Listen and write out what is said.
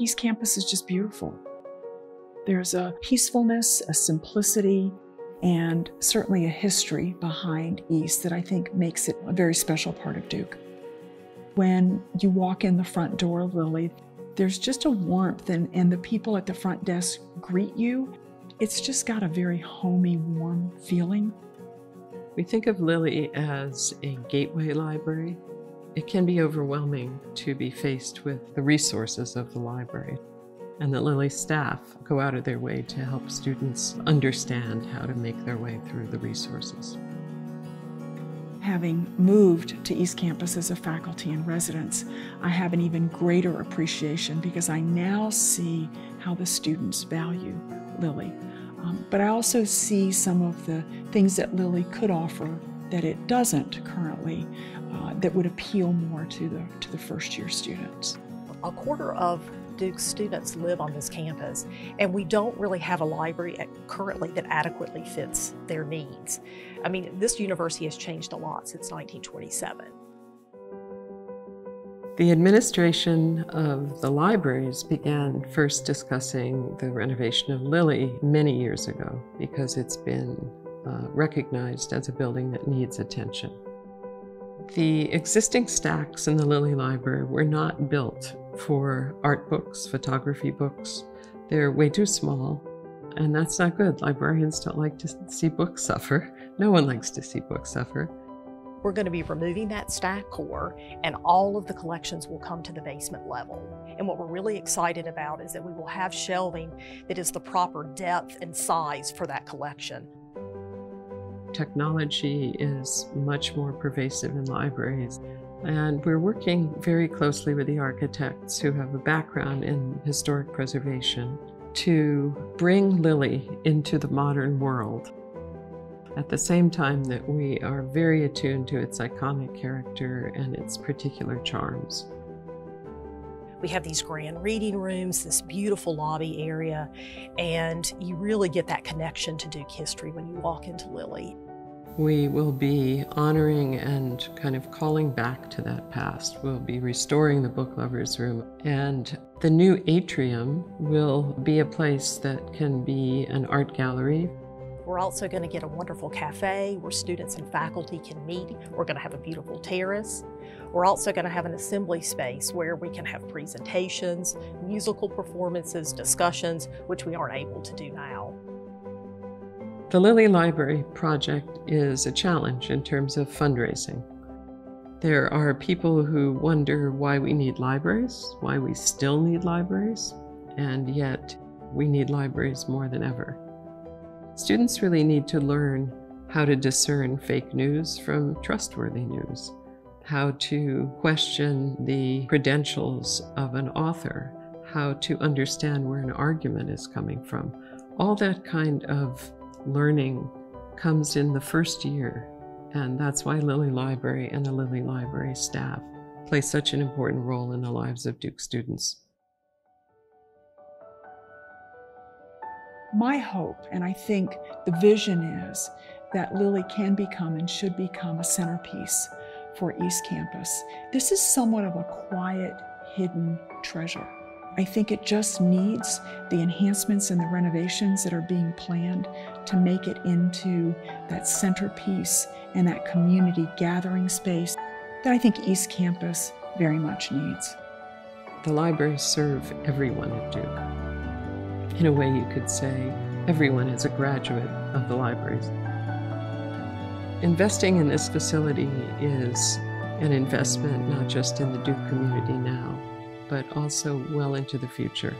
East Campus is just beautiful. There's a peacefulness, a simplicity, and certainly a history behind East that I think makes it a very special part of Duke. When you walk in the front door of Lilly, there's just a warmth, and the people at the front desk greet you. It's just got a very homey, warm feeling. We think of Lilly as a gateway library. It can be overwhelming to be faced with the resources of the library. And the Lilly staff go out of their way to help students understand how to make their way through the resources. Having moved to East Campus as a faculty in residence, I have an even greater appreciation because I now see how the students value Lilly. But I also see some of the things that Lilly could offer that it doesn't currently, that would appeal more to the first-year students. A quarter of Duke's students live on this campus, and we don't really have a library currently that adequately fits their needs. I mean, this university has changed a lot since 1927. The administration of the libraries began first discussing the renovation of Lilly many years ago because it's been recognized as a building that needs attention. The existing stacks in the Lilly Library were not built for art books, photography books. They're way too small, and that's not good. Librarians don't like to see books suffer. No one likes to see books suffer. We're going to be removing that stack core, and all of the collections will come to the basement level. And what we're really excited about is that we will have shelving that is the proper depth and size for that collection. Technology is much more pervasive in libraries, and we're working very closely with the architects who have a background in historic preservation to bring Lilly into the modern world, at the same time that we are very attuned to its iconic character and its particular charms. We have these grand reading rooms, this beautiful lobby area, and you really get that connection to Duke history when you walk into Lilly. We will be honoring and kind of calling back to that past. We'll be restoring the book lovers room, and the new atrium will be a place that can be an art gallery. We're also going to get a wonderful cafe where students and faculty can meet. We're going to have a beautiful terrace. We're also going to have an assembly space where we can have presentations, musical performances, discussions, which we aren't able to do now. The Lilly Library project is a challenge in terms of fundraising. There are people who wonder why we need libraries, why we still need libraries, and yet we need libraries more than ever. Students really need to learn how to discern fake news from trustworthy news, how to question the credentials of an author, how to understand where an argument is coming from. All that kind of learning comes in the first year, and that's why Lilly Library and the Lilly Library staff play such an important role in the lives of Duke students. My hope, and I think the vision is, that Lilly can become and should become a centerpiece for East Campus. This is somewhat of a quiet, hidden treasure. I think it just needs the enhancements and the renovations that are being planned to make it into that centerpiece and that community gathering space that I think East Campus very much needs. The libraries serve everyone at Duke. In a way, you could say everyone is a graduate of the libraries. Investing in this facility is an investment not just in the Duke community now, but also well into the future.